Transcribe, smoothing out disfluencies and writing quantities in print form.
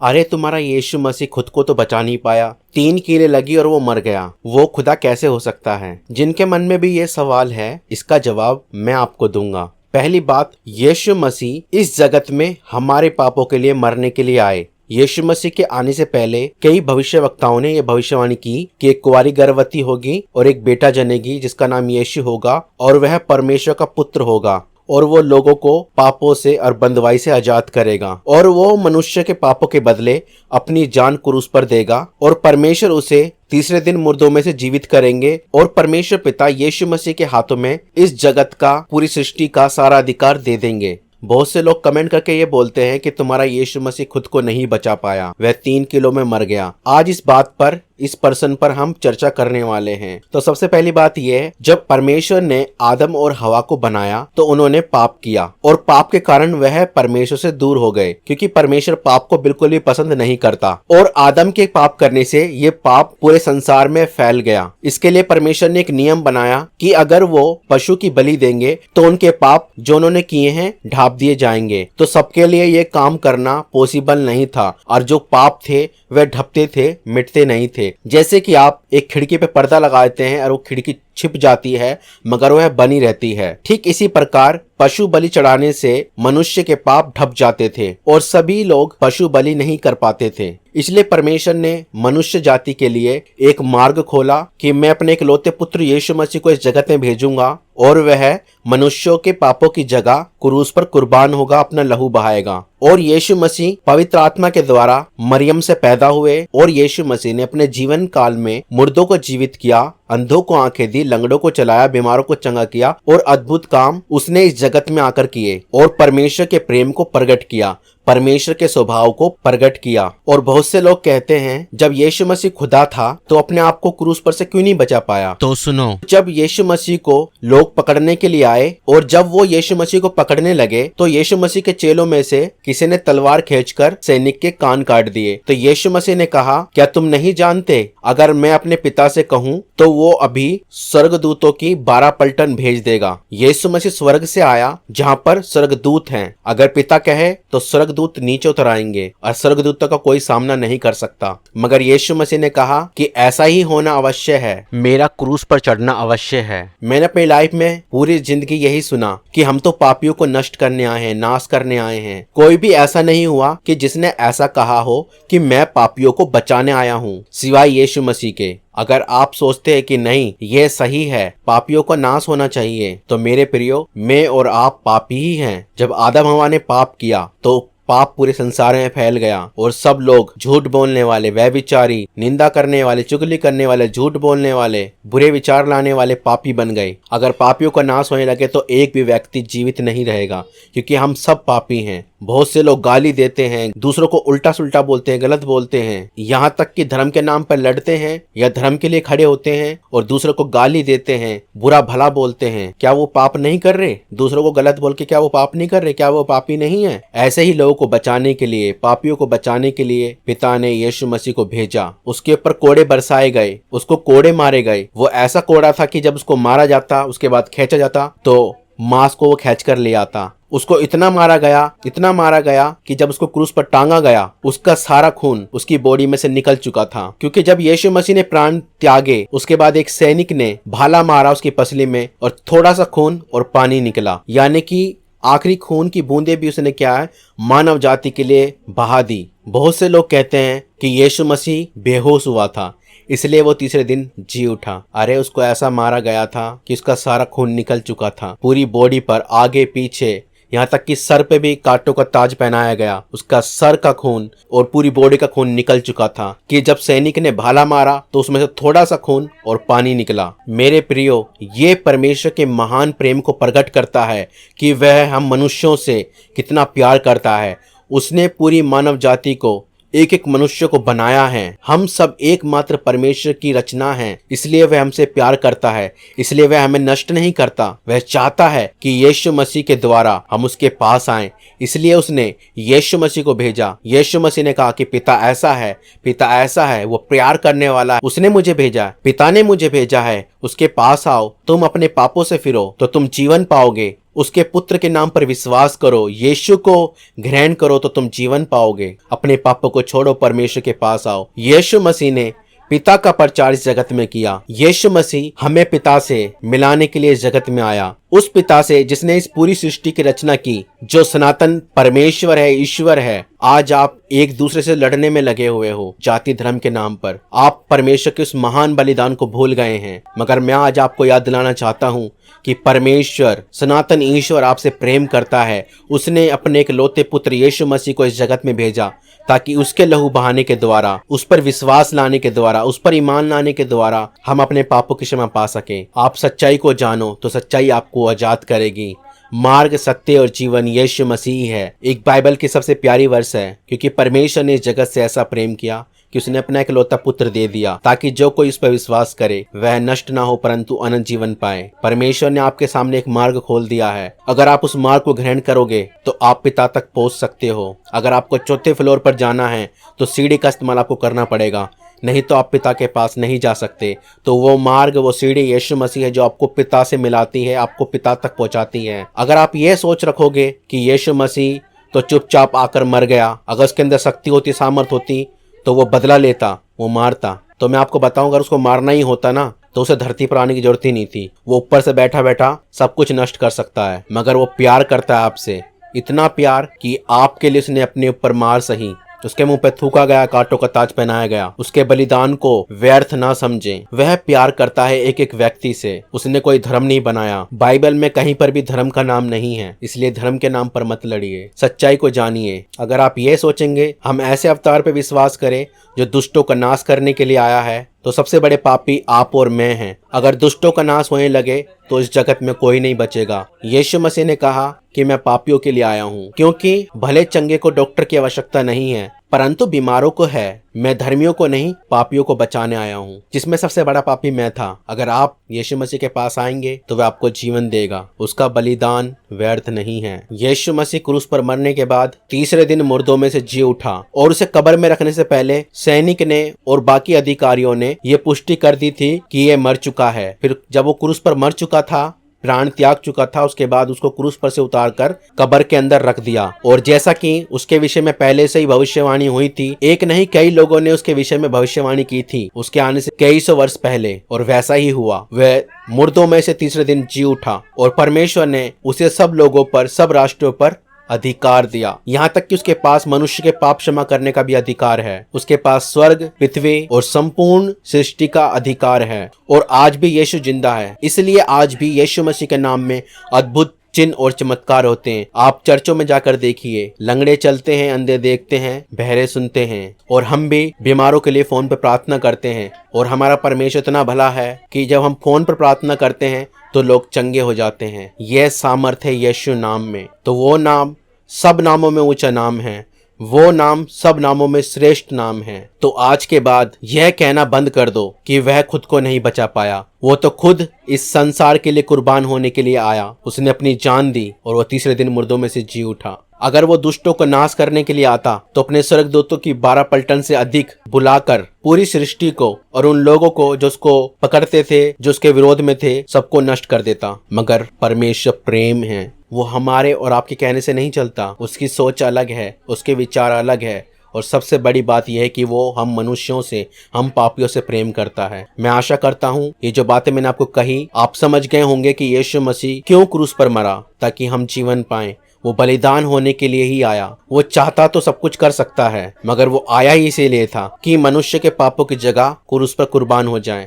अरे तुम्हारा यीशु मसीह खुद को तो बचा नहीं पाया, 3 कीलें लगी और वो मर गया, वो खुदा कैसे हो सकता है? जिनके मन में भी ये सवाल है, इसका जवाब मैं आपको दूंगा। पहली बात, यीशु मसीह इस जगत में हमारे पापों के लिए मरने के लिए आए। यीशु मसीह के आने से पहले कई भविष्यवक्ताओं ने यह भविष्यवाणी की कि एक कुंवारी गर्भवती होगी और एक बेटा जनेगी जिसका नाम यीशु होगा और वह परमेश्वर का पुत्र होगा और वो लोगों को पापों से और बंधुआई से आजाद करेगा और वो मनुष्य के पापों के बदले अपनी जान क्रूस पर देगा और परमेश्वर उसे तीसरे दिन मुर्दों में से जीवित करेंगे और परमेश्वर पिता यीशु मसीह के हाथों में इस जगत का, पूरी सृष्टि का सारा अधिकार दे देंगे। बहुत से लोग कमेंट करके ये बोलते हैं कि तुम्हारा यीशु मसीह खुद को नहीं बचा पाया, वह 3 किलो में मर गया। आज इस बात पर, इस पर्सन पर हम चर्चा करने वाले हैं। तो सबसे पहली बात यह है, जब परमेश्वर ने आदम और हवा को बनाया तो उन्होंने पाप किया और पाप के कारण वह परमेश्वर से दूर हो गए, क्योंकि परमेश्वर पाप को बिल्कुल भी पसंद नहीं करता और आदम के पाप करने से ये पाप पूरे संसार में फैल गया। इसके लिए परमेश्वर ने एक नियम बनाया कि अगर वो पशु की बलि देंगे तो उनके पाप जो उन्होंने किए हैं ढाप दिए जाएंगे। तो सबके लिए ये काम करना पॉसिबल नहीं था और जो पाप थे वह ढपते थे, मिटते नहीं थे। जैसे कि आप एक खिड़की पे पर्दा लगा देते हैं और वो खिड़की छिप जाती है मगर वह बनी रहती है, ठीक इसी प्रकार पशु बलि चढ़ाने से मनुष्य के पाप ढप जाते थे और सभी लोग पशु बलि नहीं कर पाते थे। इसलिए परमेश्वर ने मनुष्य जाति के लिए एक मार्ग खोला कि मैं अपने इकलौते पुत्र यीशु मसीह को इस जगत में भेजूंगा और वह मनुष्यों के पापों की जगह क्रूस पर कुर्बान होगा, अपना लहू बहाएगा। और यीशु मसीह पवित्र आत्मा के द्वारा मरियम से पैदा हुए और यीशु मसीह ने अपने जीवन काल में मुर्दों को जीवित किया, अंधों को आंखें दी, लंगड़ों को चलाया, बीमारों को चंगा किया और अद्भुत काम उसने इस जगत में आकर किए और परमेश्वर के प्रेम को प्रकट किया, परमेश्वर के स्वभाव को प्रकट किया। और बहुत से लोग कहते हैं जब यीशु मसीह खुदा था तो अपने आप को क्रूस पर से क्यों नहीं बचा पाया? तो सुनो, जब यीशु मसीह को लोग पकड़ने के लिए आए और जब वो यीशु मसीह को पकड़ने लगे तो यीशु मसीह के चेलों में से किसी ने तलवार खींचकर सैनिक के कान काट दिए। तो यीशु मसीह ने कहा, क्या तुम नहीं जानते अगर मैं अपने पिता से कहूँ तो वो अभी स्वर्गदूतों की 12 पलटन भेज देगा। यीशु मसीह स्वर्ग से आया जहाँ पर स्वर्गदूत हैं। अगर पिता कहे तो स्वर्गदूत नीचे उतर आएंगे और स्वर्गदूतों का कोई सामना नहीं कर सकता। मगर यीशु मसीह ने कहा कि ऐसा ही होना अवश्य है, मेरा क्रूस पर चढ़ना अवश्य है। मैंने अपनी लाइफ में पूरी जिंदगी यही सुना कि हम तो पापियों को नष्ट करने आए हैं, नाश करने आए हैं। कोई भी ऐसा नहीं हुआ कि जिसने ऐसा कहा हो कि मैं पापियों को बचाने आया हूँ, सिवाय यीशु मसीह के। अगर आप सोचते हैं कि नहीं ये सही है, पापियों का नाश होना चाहिए, तो मेरे प्रियो, मैं और आप पापी ही हैं। जब आदम हवा ने पाप किया तो पाप पूरे संसार में फैल गया और सब लोग झूठ बोलने वाले, व्यभिचारी, निंदा करने वाले, चुगली करने वाले, झूठ बोलने वाले, बुरे विचार लाने वाले पापी बन गए। अगर पापियों का नाश होने लगे तो एक भी व्यक्ति जीवित नहीं रहेगा, क्योंकि हम सब पापी हैं। बहुत से लोग गाली देते हैं, दूसरों को उल्टा सुल्टा बोलते हैं, गलत बोलते हैं, यहाँ तक कि धर्म के नाम पर लड़ते हैं या धर्म के लिए खड़े होते हैं और दूसरों को गाली देते हैं, बुरा भला बोलते हैं। क्या वो पाप नहीं कर रहे? दूसरों को गलत बोल के क्या वो पाप नहीं कर रहे? क्या वो पापी नहीं है? ऐसे ही लोगों को बचाने के लिए, पापियों को बचाने के लिए पिता ने यीशु मसीह को भेजा। उसके ऊपर कोड़े बरसाए गए, उसको कोड़े मारे गए। वो ऐसा कोड़ा था कि जब उसको मारा जाता, उसके बाद खींचा जाता तो मांस को वो खींच कर ले आता। उसको इतना मारा गया कि जब उसको क्रूस पर टांगा गया उसका सारा खून उसकी बॉडी में से निकल चुका था। क्योंकि जब यीशु मसीह ने प्राण त्यागे उसके बाद एक सैनिक ने भाला मारा उसकी पसली में और थोड़ा सा खून और पानी निकला, यानी कि आखिरी खून की बूंदे भी उसने क्या है, मानव जाति के लिए बहा दी। बहुत से लोग कहते हैं कि यीशु मसीह बेहोश हुआ था इसलिए वो तीसरे दिन जी उठा। अरे उसको ऐसा मारा गया था कि उसका सारा खून निकल चुका था, पूरी बॉडी पर, आगे पीछे, यहाँ तक कि सर पे भी कांटों का ताज पहनाया गया। उसका सर का खून और पूरी बॉडी का खून निकल चुका था कि जब सैनिक ने भाला मारा तो उसमें से थोड़ा सा खून और पानी निकला। मेरे प्रियो, ये परमेश्वर के महान प्रेम को प्रकट करता है कि वह हम मनुष्यों से कितना प्यार करता है। उसने पूरी मानव जाति को, एक एक मनुष्य को बनाया है। हम सब एकमात्र परमेश्वर की रचना हैं, इसलिए वह हमसे प्यार करता है, इसलिए वह हमें नष्ट नहीं करता। वह चाहता है कि यीशु मसीह के द्वारा हम उसके पास आएं, इसलिए उसने यीशु मसीह को भेजा। यीशु मसीह ने कहा कि पिता ऐसा है, पिता ऐसा है, वो प्यार करने वाला है, उसने मुझे भेजा है, पिता ने मुझे भेजा है उसके पास आओ, तुम अपने पापों से फिरो तो तुम जीवन पाओगे। उसके पुत्र के नाम पर विश्वास करो, यीशु को ग्रहण करो तो तुम जीवन पाओगे। अपने पापों को छोड़ो, परमेश्वर के पास आओ। यीशु मसीह ने पिता का प्रचार इस जगत में किया। यीशु मसीह हमें पिता से मिलाने के लिए इस जगत में आया, उस पिता से जिसने इस पूरी सृष्टि की रचना की, जो सनातन परमेश्वर है, ईश्वर है। आज आप एक दूसरे से लड़ने में लगे हुए हो जाति धर्म के नाम पर। आप परमेश्वर के उस महान बलिदान को भूल गए हैं। मगर मैं आज आपको याद दिलाना चाहता हूँ कि परमेश्वर सनातन ईश्वर आपसे प्रेम करता है। उसने अपने एक लौते पुत्र यीशु मसीह को इस जगत में भेजा ताकि उसके लहू बहाने के द्वारा, उस पर विश्वास लाने के द्वारा, उस पर ईमान लाने के द्वारा हम अपने पापों की क्षमा पा सके। आप सच्चाई को जानो तो सच्चाई आपको आजाद करेगी। मार्ग, सत्य और जीवन यीशु मसीह है। एक बाइबल की सबसे प्यारी वर्ष है, क्योंकि परमेश्वर ने इस जगत से ऐसा प्रेम किया कि उसने अपना इकलौता पुत्र दे दिया ताकि जो कोई उस पर विश्वास करे वह नष्ट ना हो परंतु अनंत जीवन पाए। परमेश्वर ने आपके सामने एक मार्ग खोल दिया है। अगर आप उस मार्ग को ग्रहण करोगे तो आप पिता तक पहुंच सकते हो। अगर आपको चौथे फ्लोर पर जाना है तो सीढ़ी का इस्तेमाल आपको करना पड़ेगा, नहीं तो आप पिता के पास नहीं जा सकते। तो वो मार्ग, वो सीढ़ी यीशु मसीह है जो आपको पिता से मिलाती है, आपको पिता तक पहुंचाती है। अगर आप ये सोच रखोगे कि यीशु मसीह तो चुपचाप आकर मर गया, अगर उसके अंदर शक्ति होती, सामर्थ होती तो वो बदला लेता, वो मारता, तो मैं आपको बताऊं अगर उसको मारना ही होता ना तो उसे धरती पर आने की जरूरत ही नहीं थी। वो ऊपर से बैठा बैठा सब कुछ नष्ट कर सकता है। मगर वो प्यार करता है आपसे, इतना प्यार कि आपके लिए उसने अपने ऊपर मार सही, उसके मुंह पे थूका गया, कांटों का ताज पहनाया गया। उसके बलिदान को व्यर्थ ना समझें। वह प्यार करता है एक एक व्यक्ति से। उसने कोई धर्म नहीं बनाया। बाइबल में कहीं पर भी धर्म का नाम नहीं है, इसलिए धर्म के नाम पर मत लड़िए। सच्चाई को जानिए। अगर आप ये सोचेंगे हम ऐसे अवतार पे विश्वास करें जो दुष्टों का नाश करने के लिए आया है, तो सबसे बड़े पापी आप और मैं हैं। अगर दुष्टों का नाश होने लगे तो इस जगत में कोई नहीं बचेगा। यीशु मसीह ने कहा कि मैं पापियों के लिए आया हूँ, क्योंकि भले चंगे को डॉक्टर की आवश्यकता नहीं है परंतु बीमारों को है। मैं धर्मियों को नहीं, पापियों को बचाने आया हूँ, जिसमें सबसे बड़ा पापी मैं था। अगर आप यीशु मसीह के पास आएंगे तो वह आपको जीवन देगा। उसका बलिदान व्यर्थ नहीं है। यीशु मसीह क्रूस पर मरने के बाद तीसरे दिन मुर्दों में से जी उठा और उसे कब्र में रखने से पहले सैनिक ने और बाकी अधिकारियों ने ये पुष्टि कर दी थी कि ये मर चुका है। फिर जब वो क्रूस पर मर चुका था, प्राण त्याग चुका था, उसके बाद उसको क्रूस पर से उतारकर कब्र के अंदर रख दिया। और जैसा कि उसके विषय में पहले से ही भविष्यवाणी हुई थी, एक नहीं कई लोगों ने उसके विषय में भविष्यवाणी की थी उसके आने से कई सौ वर्ष पहले, और वैसा ही हुआ। वह मुर्दों में से तीसरे दिन जी उठा और परमेश्वर ने उसे सब लोगों पर, सब राष्ट्रों पर अधिकार दिया। यहाँ तक कि उसके पास मनुष्य के पाप क्षमा करने का भी अधिकार है। उसके पास स्वर्ग, पृथ्वी और संपूर्ण सृष्टि का अधिकार है। और आज भी यीशु जिंदा है, इसलिए आज भी यीशु मसीह के नाम में अद्भुत चिन्ह और चमत्कार होते हैं। आप चर्चों में जाकर देखिए, लंगड़े चलते हैं, अंधे देखते हैं, बहरे सुनते हैं। और हम भी बीमारों के लिए फोन पर प्रार्थना करते हैं। और हमारा परमेश्वर इतना भला है कि जब हम फोन पर प्रार्थना करते हैं तो लोग चंगे हो जाते हैं। यह सामर्थ्य है यीशु नाम में। तो वो नाम सब नामों में ऊंचा नाम है, वो नाम सब नामों में श्रेष्ठ नाम है। तो आज के बाद यह कहना बंद कर दो कि वह खुद को नहीं बचा पाया। वो तो खुद इस संसार के लिए कुर्बान होने के लिए आया। उसने अपनी जान दी और वो तीसरे दिन मुर्दों में से जी उठा। अगर वो दुष्टों को नाश करने के लिए आता तो अपने स्वर्गदूतों की 12 पलटन से अधिक बुलाकर पूरी सृष्टि को और उन लोगों को जो उसको पकड़ते थे, जो उसके विरोध में थे, सबको नष्ट कर देता। मगर परमेश्वर प्रेम है, वो हमारे और आपके कहने से नहीं चलता। उसकी सोच अलग है, उसके विचार अलग है। और सबसे बड़ी बात यह है कि वो हम मनुष्यों से, हम पापियों से प्रेम करता है। मैं आशा करता हूँ ये जो बातें मैंने आपको कही, आप समझ गए होंगे कि यीशु मसीह क्यों क्रूस पर मरा, ताकि हम जीवन पाएं। वो बलिदान होने के लिए ही आया। वो चाहता तो सब कुछ कर सकता है, मगर वो आया ही इसीलिए था कि मनुष्य के पापों की जगह क्रूस पर कुर्बान हो जाए।